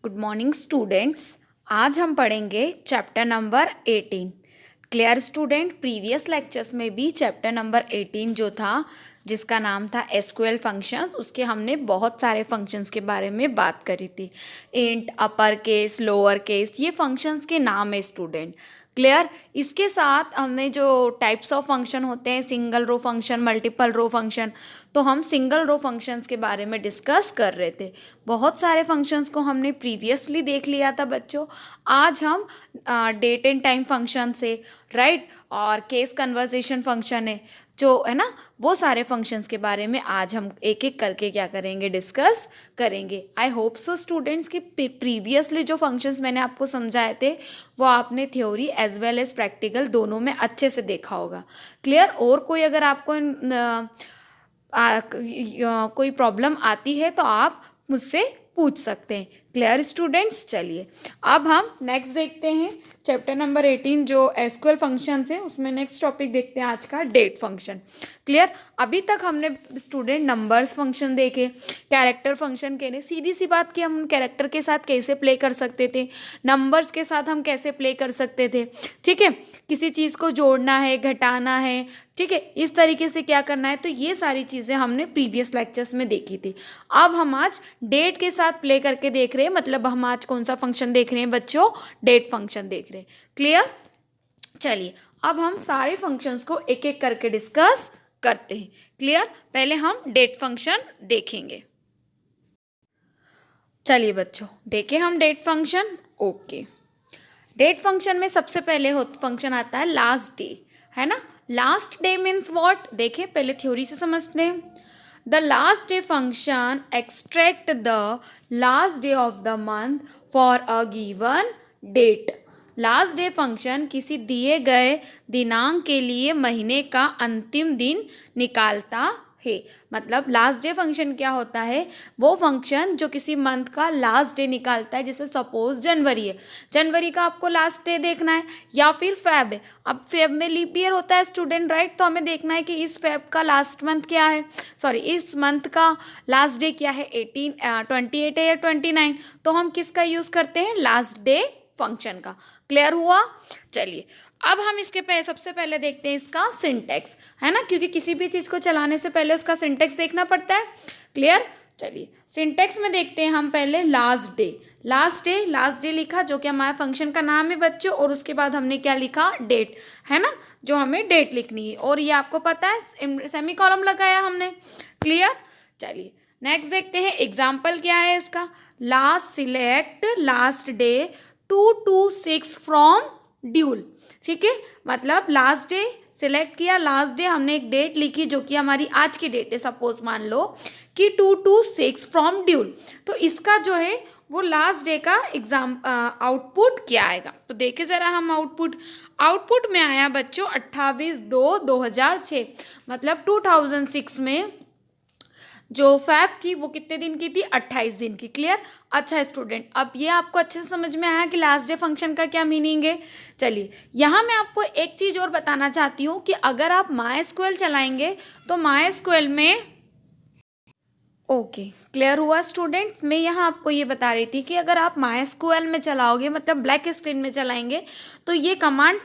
Good morning students. आज हम पढ़ेंगे chapter number 18। Clear student, previous lectures में भी चैप्टर नंबर 18 जो था, जिसका नाम था एसक्यूएल फंक्शंस, उसके हमने बहुत सारे फंक्शंस के बारे में बात करी थी। Int, upper case, lower case, ये फंक्शंस के नाम है स्टूडेंट। क्लियर। इसके साथ हमने जो टाइप्स ऑफ फंक्शन होते हैं, सिंगल रो फंक्शन, मल्टीपल रो फंक्शन, तो हम सिंगल रो फंक्शंस के बारे में डिस्कस कर रहे थे। बहुत सारे फंक्शंस को हमने प्रीवियसली देख लिया था बच्चों। आज हम डेट एंड टाइम फंक्शन से, राइट, और केस कन्वर्सेशन फंक्शन है जो है ना, वो सारे फंक्शंस के बारे में आज हम एक एक करके क्या करेंगे, डिस्कस करेंगे। आई होप सो स्टूडेंट्स कि प्रीवियसली जो फंक्शंस मैंने आपको समझाए थे वो आपने theory as well as practical दोनों में अच्छे से देखा होगा। क्लियर। और कोई अगर आपको कोई प्रॉब्लम आती है तो आप मुझसे पूछ सकते हैं। Clear students. चलिए अब हम नेक्स्ट देखते हैं चैप्टर नंबर 18 जो एसक्यूएल फंक्शंस है, उसमें नेक्स्ट टॉपिक देखते हैं आज का डेट फंक्शन। क्लियर। अभी तक हमने स्टूडेंट नंबर्स फंक्शन देखे, कैरेक्टर फंक्शन के लिए सीधी सी बात कि हम कैरेक्टर के साथ कैसे प्ले कर सकते थे, नंबर्स के साथ हम कैसे प्ले कर सकते थे। ठीक है, किसी चीज़ को जोड़ना है, घटाना है, ठीक है, इस तरीके से क्या करना है, तो ये सारी चीज़ें हमने प्रीवियस लेक्चर्स में देखी थी। अब हम आज डेट के साथ प्ले करके देख रहे हैं, मतलब हम आज कौन सा फंक्शन देख रहे हैं बच्चों, डेट फंक्शन देख रहे हैं। क्लियर। चलिए अब हम सारे फंक्शंस को एक एक करके डिस्कस करते हैं। क्लियर। पहले हम डेट फंक्शन देखेंगे। चलिए बच्चों देखें हम date function. Okay, date function में सबसे पहले फंक्शन आता है लास्ट डे, है ना। लास्ट डे मीन्स व्हाट, देखें पहले थ्योरी से समझते हैं। The last day function extract the last day of the month for a given date. Last day function किसी दिए गए दिनांक के लिए महीने का अंतिम दिन निकालता है। मतलब लास्ट डे फंक्शन क्या होता है, वो फंक्शन जो किसी मंथ का लास्ट डे निकालता है। जैसे सपोज जनवरी है, जनवरी का आपको लास्ट डे देखना है, या फिर फेब है। अब फेब में लीप ईयर होता है स्टूडेंट, राइट, तो हमें देखना है कि इस फेब का लास्ट मंथ क्या है, सॉरी इस मंथ का लास्ट डे क्या है, 28 है या 29, तो हम किसका यूज़ करते हैं, लास्ट डे फंक्शन का। क्लियर हुआ। चलिए अब हम इसके सबसे पहले देखते हैं इसका सिंटेक्स, है ना, क्योंकि किसी भी चीज़ को चलाने से पहले उसका सिंटेक्स देखना पड़ता है। क्लियर। चलिए सिंटेक्स में देखते हैं हम पहले लास्ट डे। लास्ट डे लिखा जो कि हमारे फंक्शन का नाम है बच्चों, और उसके बाद हमने क्या लिखा, डेट, है ना, जो हमें डेट लिखनी है, और ये आपको पता है सेमी कॉलम लगाया हमने। क्लियर। चलिए नेक्स्ट देखते हैं एग्जाम्पल क्या है इसका। Last select last day 226 from dual. ठीक है, मतलब लास्ट डे सिलेक्ट किया, लास्ट डे हमने एक डेट लिखी जो कि हमारी आज की डेट है, सपोज मान लो कि 226 फ्रॉम ड्यूल, तो इसका जो है वो लास्ट डे का आउटपुट क्या आएगा, तो देखे ज़रा हम आउटपुट में आया बच्चों 28/2/2006, मतलब 2006 में जो फैब थी वो कितने दिन की थी, 28 दिन की। क्लियर। अच्छा स्टूडेंट, अब ये आपको अच्छे से समझ में आया कि लास्ट डे फंक्शन का क्या मीनिंग है। चलिए यहाँ मैं आपको एक चीज़ और बताना चाहती हूँ कि अगर आप MySQL चलाएंगे तो MySQL में, ओके क्लियर हुआ स्टूडेंट, मैं यहाँ आपको ये बता रही थी कि अगर आप MySQL में चलाओगे, मतलब ब्लैक स्क्रीन में चलाएंगे, तो ये कमांड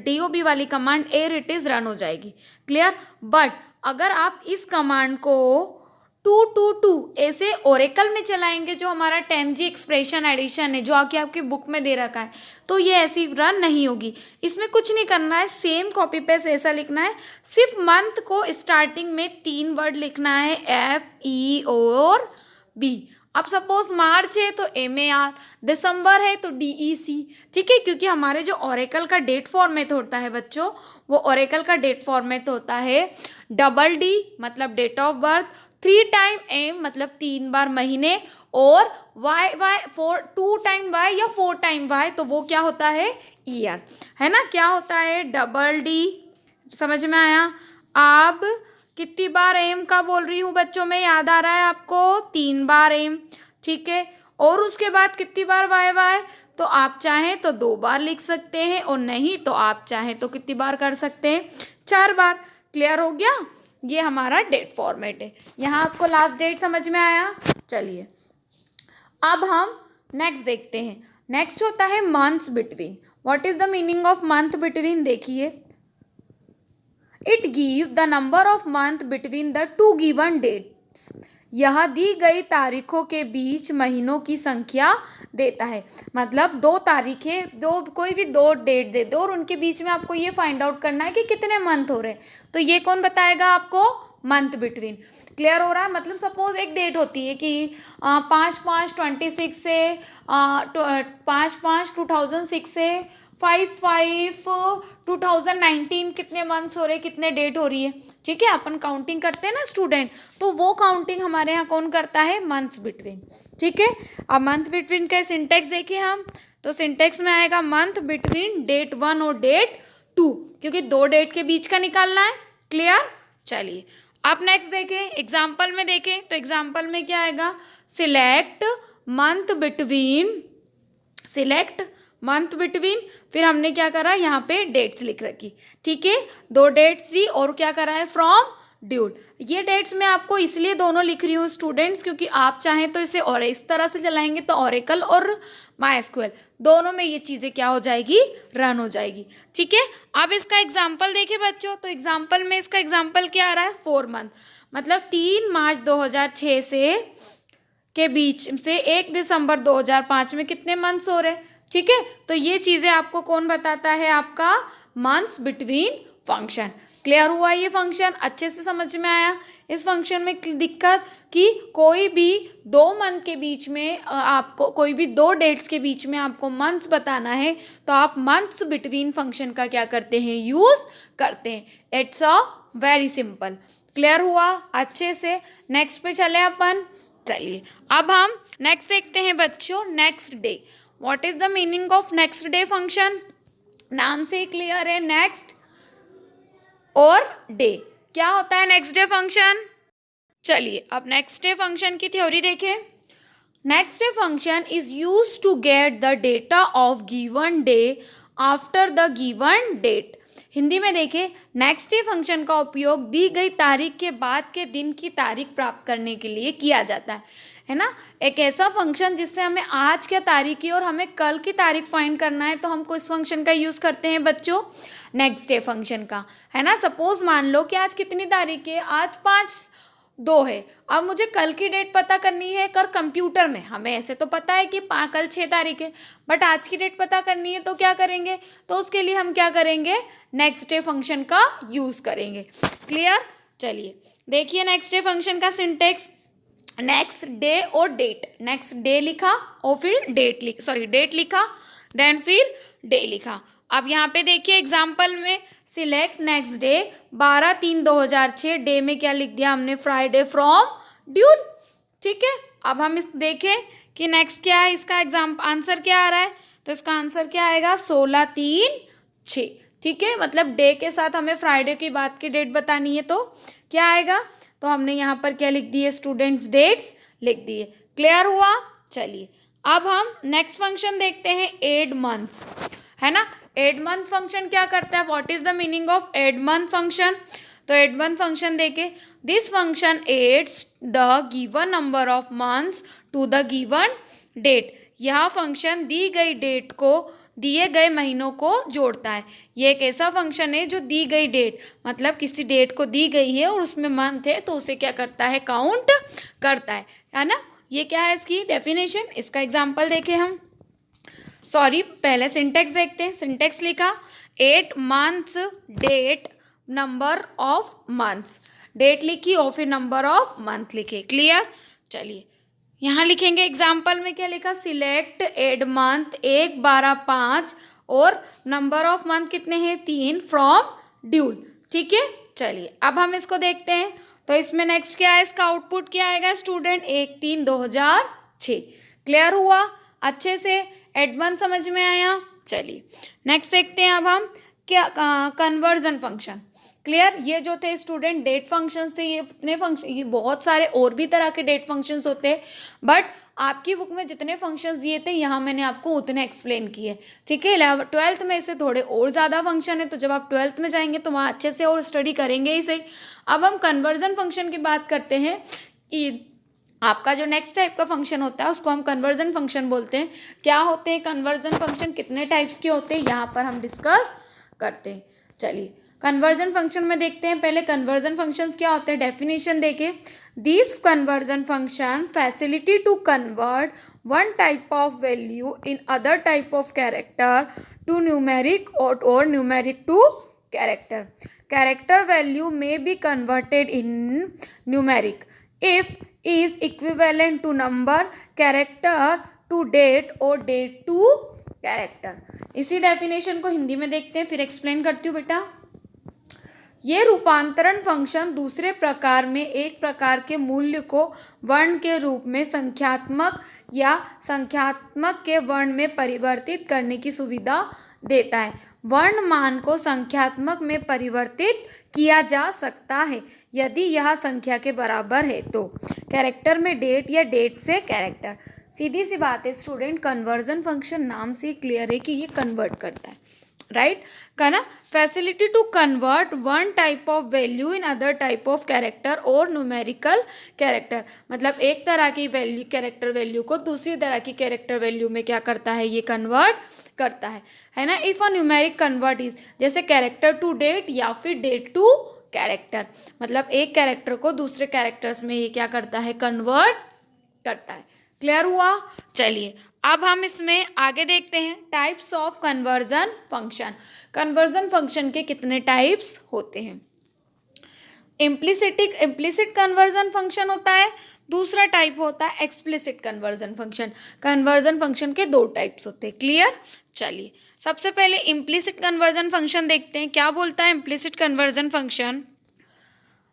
DOB वाली command air it is run हो जाएगी। क्लियर। बट अगर आप इस कमांड को 222 ऐसे ओरेकल में चलाएंगे, जो हमारा 10G एक्सप्रेशन एडिशन है, जो आके आपकी बुक में दे रखा है, तो ये ऐसी रन नहीं होगी। इसमें कुछ नहीं करना है, सेम कॉपी पेस्ट ऐसा लिखना है, सिर्फ मंथ को स्टार्टिंग में 3 वर्ड लिखना है, FE और B। अब सपोज मार्च है तो MAR, दिसंबर है तो DEC। ठीक है, क्योंकि हमारे जो ओरेकल का डेट फॉर्मेट होता है बच्चों, वो ओरेकल का डेट फॉर्मेट होता है DD मतलब date of birth, 3 time M मतलब 3 बार महीने, और टू टाइम Y या 4 टाइम Y, तो वो क्या होता है, ईयर, है ना। क्या होता है DD, समझ में आया। अब कितनी बार M का बोल रही हूँ बच्चों में, याद आ रहा है आपको, 3 बार M। ठीक है, और उसके बाद कितनी बार Y, तो आप चाहें तो 2 बार लिख सकते हैं, और नहीं तो आप चाहें तो कितनी बार कर सकते हैं, 4 बार। क्लियर हो गया। ये हमारा डेट फॉर्मेट है। यहाँ आपको लास्ट डेट समझ में आया। चलिए अब हम नेक्स्ट देखते हैं, नेक्स्ट होता है months between. What is the meaning of month between? देखिए, it give the number of month between the two given dates. यह दी गई तारीखों के बीच महीनों की संख्या देता है। मतलब दो तारीखें, दो कोई भी दो डेट दे दो और उनके बीच में आपको ये फाइंड आउट करना है कि कितने मंथ हो रहे हैं, तो ये कौन बताएगा आपको? Month between. क्लियर हो रहा है? मतलब सपोज एक डेट होती है कि 5/5/26 से 5/5/2006 से 5/5/2019 कितने मंथ्स हो रहे, कितने डेट हो रही है, ठीक है। अपन काउंटिंग करते हैं ना स्टूडेंट, तो वो काउंटिंग हमारे यहाँ कौन करता है? मंथ्स बिटवीन, ठीक है। अब मंथ बिटवीन का सिंटेक्स देखिए हम, तो सिंटेक्स में आएगा मंथ बिटवीन डेट 1 और डेट 2, क्योंकि दो डेट के बीच का निकालना है। क्लियर? चलिए अब नेक्स्ट देखें, एग्जाम्पल में देखें, तो एग्जाम्पल में क्या आएगा? सिलेक्ट मंथ बिटवीन, फिर हमने क्या करा, यहाँ पे डेट्स लिख रखी, ठीक है। दो डेट्स दी और क्या करा है? From dual. ये डेट्स मैं आपको इसलिए दोनों लिख रही हूँ स्टूडेंट्स, क्योंकि आप चाहें तो इसे और इस तरह से चलाएंगे तो ओरेकल और मायस्क्यूएल दोनों में ये चीज़ें क्या हो जाएगी? रन हो जाएगी, ठीक है। अब इसका एग्जाम्पल देखिए बच्चों, तो एग्जाम्पल में इसका एग्जाम्पल क्या आ रहा है? 4 मंथ, मतलब 3 मार्च 2006 से के बीच से 1 दिसंबर 2005 में कितने मंथ्स हो रहे, ठीक है। तो ये चीज़ें आपको कौन बताता है? आपका मंथ्स बिटवीन फंक्शन। क्लियर हुआ? ये फंक्शन अच्छे से समझ में आया? इस फंक्शन में दिक्कत कि कोई भी दो मंथ के बीच में आपको, कोई भी दो डेट्स के बीच में आपको मंथ्स बताना है, तो आप मंथ्स बिटवीन फंक्शन का क्या करते हैं? यूज़ करते हैं। It's a very simple. Clear हुआ अच्छे से? नेक्स्ट पे चले अपन। चलिए अब हम नेक्स्ट देखते हैं बच्चों, next day. What is the meaning of next day function? नाम से क्लियर है, नेक्स्ट और डे। क्या होता है नेक्स्ट डे फंक्शन? चलिए अब नेक्स्ट डे फंक्शन की थ्योरी देखें। Next day function is use to get the data of given day after the given date. Hindi में देखें, नेक्स्ट डे फंक्शन का उपयोग दी गई तारीख के बाद के दिन की तारीख प्राप्त करने के लिए किया जाता है ना। एक ऐसा फंक्शन जिससे हमें आज क्या तारीख है और हमें कल की तारीख फाइंड करना है, तो हमको इस फंक्शन का यूज़ करते हैं बच्चों, नेक्स्ट डे फंक्शन का, है ना। सपोज मान लो कि आज कितनी तारीख है? आज 5/2 है। अब मुझे कल की डेट पता करनी है। कर कंप्यूटर में हमें ऐसे तो पता है कि कल 6 तारीख है, बट आज की डेट पता करनी है, तो क्या करेंगे? तो उसके लिए हम क्या करेंगे? नेक्स्ट डे फंक्शन का यूज़ करेंगे। क्लियर? चलिए देखिए नेक्स्ट डे फंक्शन का सिंटेक्स, नेक्स्ट डे और डेट। नेक्स्ट डे लिखा और फिर डेट लिखा, देन फिर डे लिखा। अब यहाँ पे देखिए एग्जाम्पल में, सिलेक्ट नेक्स्ट डे 12/3/2006, डे में क्या लिख दिया हमने? फ्राइडे फ्रॉम ड्यूल, ठीक है। अब हम इस देखें कि नेक्स्ट क्या है, इसका आंसर क्या आ रहा है, तो इसका आंसर क्या आएगा? 16/3/6, ठीक है। मतलब डे के साथ हमें फ्राइडे की बाद की डेट बतानी है, तो क्या आएगा? तो हमने यहाँ पर क्या लिख दिए स्टूडेंट्स? डेट्स लिख दिए। क्लियर हुआ? चलिए अब हम नेक्स्ट फंक्शन देखते हैं, एड मंथ्स, है ना। एड मंथ फंक्शन क्या करता है? What is the meaning of add month function? तो एड मंथ फंक्शन देखे, this function adds the given number of months to the given date. यह फंक्शन दी गई डेट को दिए गए महीनों को जोड़ता है। ये एक ऐसा फंक्शन है जो दी गई डेट, मतलब किसी डेट को दी गई है और उसमें मंथ है, तो उसे क्या करता है? काउंट करता है ना। ये क्या है इसकी डेफिनेशन? इसका एग्जाम्पल देखें हम, पहले सिंटेक्स देखते हैं। सिंटेक्स लिखा, 8 months date number of months, date लिखी और फिर नंबर ऑफ मंथ लिखे। क्लियर? चलिए यहाँ लिखेंगे एग्जाम्पल में क्या लिखा, सिलेक्ट एड मंथ 1/12/5 और नंबर ऑफ मंथ कितने हैं? 3 फ्रॉम ड्यूल, ठीक है। चलिए अब हम इसको देखते हैं, तो इसमें नेक्स्ट क्या है, इसका आउटपुट क्या आएगा स्टूडेंट? 1/3/2006। क्लियर हुआ अच्छे से? एड मंथ समझ में आया? चलिए नेक्स्ट देखते हैं अब हम क्या, कन्वर्जन फंक्शन। क्लियर? ये जो थे स्टूडेंट डेट फंक्शंस थे, ये इतने फंक्शन, ये बहुत सारे और भी तरह के डेट फंक्शंस होते हैं, बट आपकी बुक में जितने फंक्शंस दिए थे यहाँ मैंने आपको उतने एक्सप्लेन किए, ठीक है। 12th में इससे थोड़े और ज़्यादा फंक्शन है, तो जब आप 12th में जाएंगे तो वहाँ अच्छे से और स्टडी करेंगे ही सही। अब हम कन्वर्जन फंक्शन की बात करते हैं कि आपका जो नेक्स्ट टाइप का फंक्शन होता है उसको हम कन्वर्जन फंक्शन बोलते हैं। क्या होते हैं कन्वर्जन फंक्शन, कितने टाइप्स के होते हैं, यहाँ पर हम डिस्कस करते हैं। चलिए कन्वर्जन फंक्शन में देखते हैं। पहले कन्वर्जन फंक्शंस क्या होते हैं, डेफिनेशन देखें। This conversion function facility to convert one type of value in other type of character to numeric और numeric to character. Character value may be converted in numeric if is equivalent to number, character to date और date to character। इसी definition को हिंदी में देखते हैं, फिर explain करती हूँ बेटा। ये रूपांतरण फंक्शन दूसरे प्रकार में एक प्रकार के मूल्य को वर्ण के रूप में संख्यात्मक या संख्यात्मक के वर्ण में परिवर्तित करने की सुविधा देता है। वर्ण मान को संख्यात्मक में परिवर्तित किया जा सकता है यदि यह संख्या के बराबर है तो। कैरेक्टर में डेट या डेट से कैरेक्टर। सीधी सी बात है स्टूडेंट, कन्वर्जन फंक्शन नाम से क्लियर है कि ये कन्वर्ट करता है, राइट का ना। Facility to convert one type of value in other type of character और न्यूमेरिकल कैरेक्टर, मतलब एक तरह की वैल्यू कैरेक्टर वैल्यू को दूसरी तरह की कैरेक्टर वैल्यू में क्या करता है, ये कन्वर्ट करता है ना। If a numeric convert is, जैसे कैरेक्टर टू डेट या फिर डेट टू कैरेक्टर, मतलब एक कैरेक्टर को दूसरे कैरेक्टर्स में ये क्या करता है, कन्वर्ट करता है। क्लियर हुआ। चलिए अब हम इसमें आगे देखते हैं types of conversion function. Conversion function के कितने टाइप्स होते हैं। इम्प्लिसिट कन्वर्जन फंक्शन होता है, दूसरा टाइप होता है explicit conversion function. Conversion function के दो टाइप्स होते हैं। क्लियर। चलिए सबसे पहले इम्प्लिसिट कन्वर्जन फंक्शन देखते हैं। क्या बोलता है implicit conversion function,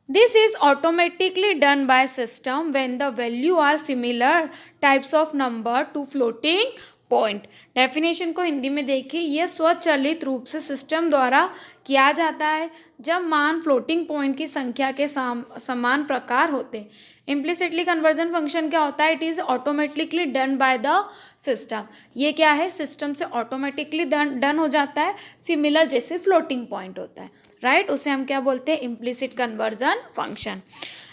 this is automatically done by system when the value are similar types of number to floating point। Definition को हिंदी में देखिए, यह स्वचालित रूप से सिस्टम द्वारा किया जाता है जब मान फ्लोटिंग पॉइंट की संख्या के समान प्रकार होते हैं। इम्प्लिसिटली कन्वर्जन फंक्शन क्या होता है, it is automatically done by the system. ये क्या है, सिस्टम से ऑटोमेटिकली डन हो जाता है। सिमिलर जैसे फ्लोटिंग पॉइंट होता है, राइट, उसे हम क्या बोलते हैं, इम्प्लिसिट कन्वर्जन फंक्शन।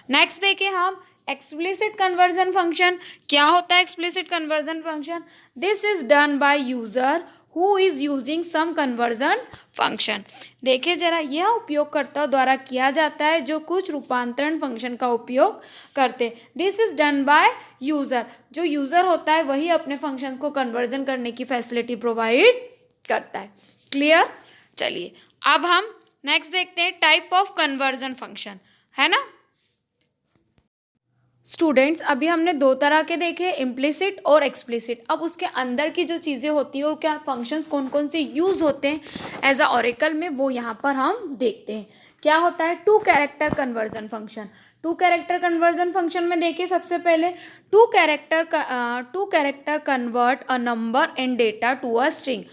नेक्स्ट देखें हम एक्सप्लिसिट कन्वर्जन फंक्शन। क्या होता है explicit conversion function, this is done by user who is using some conversion function. देखिए जरा, यह उपयोगकर्ता द्वारा किया जाता है जो कुछ रूपांतरण फंक्शन का उपयोग करते। This is done by user, जो यूजर होता है वही अपने फंक्शन को कन्वर्जन करने की फैसिलिटी प्रोवाइड करता है। क्लियर। चलिए अब हम नेक्स्ट देखते हैं टाइप ऑफ कन्वर्जन फंक्शन, है ना स्टूडेंट्स। अभी हमने दो तरह के देखे, इम्प्लिसिट और एक्सप्लिसिट। अब उसके अंदर की जो चीज़ें होती है और क्या फंक्शंस कौन कौन से यूज़ होते हैं एज अ ऑरेकल में, वो यहाँ पर हम देखते हैं। क्या होता है to character conversion function. To character conversion function में देखिए सबसे पहले to character convert a number and data to a string.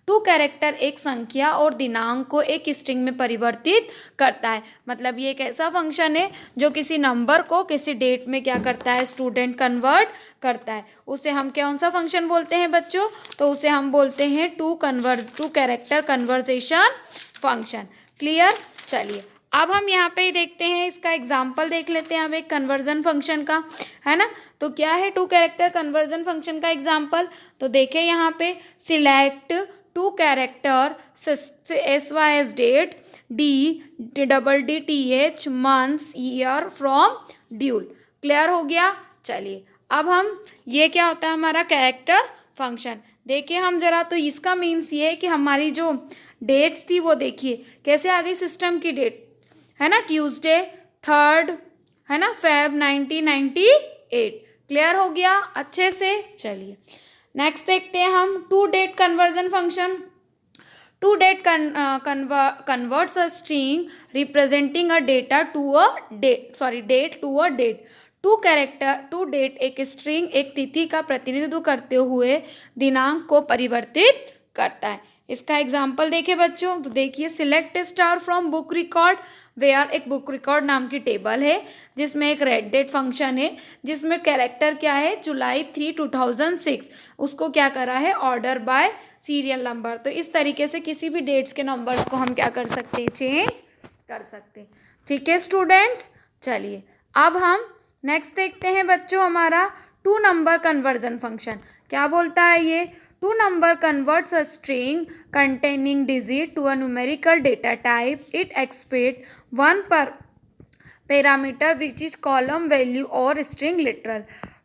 To character एक संख्या और दिनांक को एक स्ट्रिंग में परिवर्तित करता है। मतलब ये एक ऐसा फंक्शन है जो किसी नंबर को किसी डेट में क्या करता है, स्टूडेंट कन्वर्ट करता है। उसे हम कौन सा फंक्शन बोलते हैं बच्चों, तो उसे हम बोलते हैं to character conversation function. Clear. चलिए अब हम यहाँ पे देखते हैं, इसका एग्जाम्पल देख लेते हैं अब एक कन्वर्जन फंक्शन का, है ना। तो क्या है टू कैरेक्टर कन्वर्जन फंक्शन का एग्जाम्पल, तो देखें यहाँ पे select to character SYS date DDTH months year from dual. Clear हो गया। चलिए अब हम ये क्या होता है हमारा कैरेक्टर फंक्शन। देखिए हम जरा, तो इसका मीन्स ये है कि हमारी जो डेट्स थी वो देखिए कैसे आ गई सिस्टम की डेट, है ना, ट्यूसडे 3rd, है ना, Feb 1998। क्लियर हो गया अच्छे से। चलिए नेक्स्ट देखते हैं हम to date conversion function. To date converts a string representing a data to a date to a date. To date एक स्ट्रिंग एक तिथि का प्रतिनिधित्व करते हुए दिनांक को परिवर्तित करता है। इसका एग्जाम्पल देखें बच्चों, तो देखिए select star from book record, where एक बुक रिकॉर्ड नाम की टेबल है जिसमें एक रेड डेट फंक्शन है जिसमें कैरेक्टर क्या है, जुलाई 3, 2006। उसको क्या करा है, ऑर्डर बाय सीरियल नंबर। तो इस तरीके से किसी भी डेट्स के नंबर्स को हम क्या कर सकते हैं, चेंज कर सकते हैं। ठीक है स्टूडेंट्स। चलिए अब हम नेक्स्ट देखते हैं बच्चों हमारा 2 नंबर कन्वर्जन फंक्शन। क्या बोलता है ये? 2 number converts a string containing digit to a numerical data type. It expect 1 पर parameter which is column value और स्ट्रिंग लिटरल।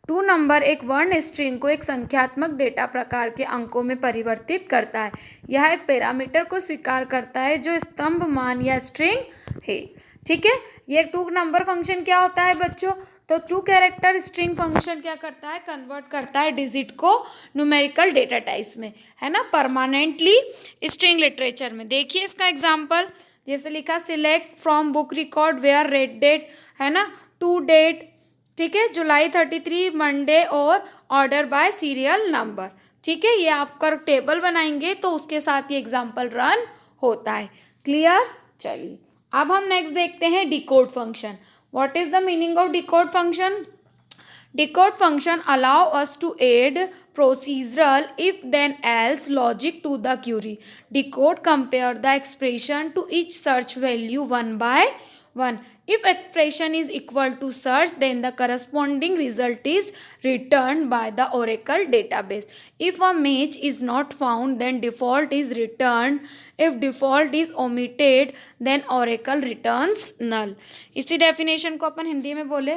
2 नंबर एक वर्ण स्ट्रिंग को एक संख्यात्मक डेटा प्रकार के अंकों में परिवर्तित करता है। यह एक पैरामीटर को स्वीकार करता है जो स्तंभ मान या स्ट्रिंग है। ठीक है, ये 2 नंबर फंक्शन क्या होता है बच्चों? तो 2 कैरेक्टर स्ट्रिंग फंक्शन क्या करता है? कन्वर्ट करता है डिजिट को न्यूमेरिकल डेटा टाइप्स में, है ना, परमानेंटली स्ट्रिंग लिटरेचर में। देखिए इसका एग्जाम्पल, जैसे लिखा select from book record where red date, है ना, टू डेट, ठीक है, जुलाई 33 मंडे, और ऑर्डर बाय सीरियल नंबर। ठीक है, ये आपका टेबल बनाएंगे तो उसके साथ ये एग्जाम्पल रन होता है। क्लियर? चलिए अब हम नेक्स्ट देखते हैं decode function. What is the meaning of decode function? Decode function allow us to add procedural if then else logic to the query. Decode compare the expression to each search value one by one. If expression is equal to search, then the corresponding result is returned by the Oracle database. If a match is not found, then default is returned. If default is omitted, then Oracle returns null. इसी definition को अपन हिंदी में बोले,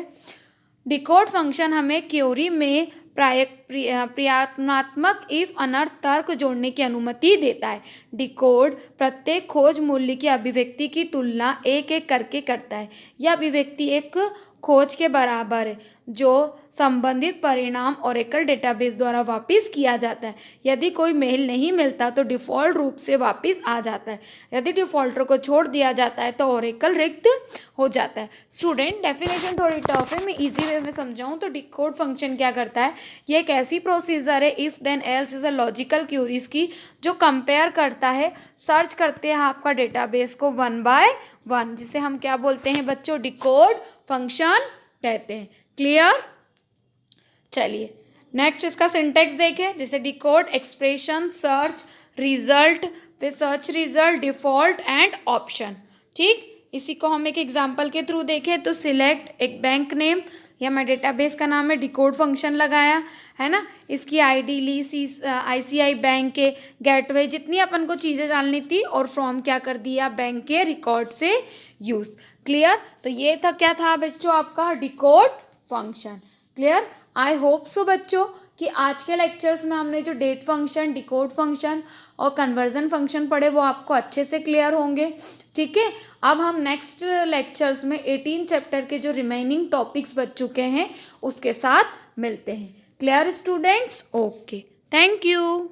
decode function हमें query में प्रयात्मक if अनर्थ तर्क जोड़ने की अनुमति देता है। डिकोड प्रत्येक खोज मूल्य की अभिव्यक्ति की तुलना एक एक करके करता है। यह अभिव्यक्ति एक खोज के बराबर है जो संबंधित परिणाम ओरेकल डेटाबेस द्वारा वापस किया जाता है। यदि कोई मेल नहीं मिलता तो डिफ़ॉल्ट रूप से वापस आ जाता है। यदि डिफ़ॉल्टर को छोड़ दिया जाता है तो ओरेकल रिक्त हो जाता है। स्टूडेंट डेफिनेशन थोड़ी टफ है, मैं इजी वे में समझाऊँ तो डिकोड फंक्शन क्या करता है, ये एक ऐसी प्रोसीजर है if then else is a logical queries की जो कंपेयर करता है, सर्च करते हैं आपका डेटाबेस को वन बाय वन, जिसे हम क्या बोलते हैं बच्चों? डिकोड फंक्शन कहते हैं। क्लियर? चलिए नेक्स्ट इसका सिंटेक्स देखें, जैसे डिकोड, एक्सप्रेशन, सर्च, रिजल्ट, फिर search result, default and option. ठीक, इसी को हम एक एग्जांपल के थ्रू देखें तो सिलेक्ट एक बैंक नेम या मैं डेटाबेस का नाम है, डिकोड फंक्शन लगाया, है ना, इसकी आईडी ली, ICI बैंक के गेटवे, जितनी अपन को चीज़ें डालनी थी, और फ्रॉम क्या कर दिया? बैंक के रिकॉर्ड से यूज़। क्लियर? तो ये था क्या था बच्चों आपका डिकोड फंक्शन। क्लियर? आई होप सो बच्चों कि आज के लेक्चर्स में हमने जो डेट फंक्शन, डिकोड फंक्शन और कन्वर्जन फंक्शन पढ़े वो आपको अच्छे से क्लियर होंगे। ठीक है, अब हम नेक्स्ट लेक्चर्स में 18 चैप्टर के जो रिमेनिंग टॉपिक्स बच चुके हैं उसके साथ मिलते हैं। Clear students? Okay, thank you.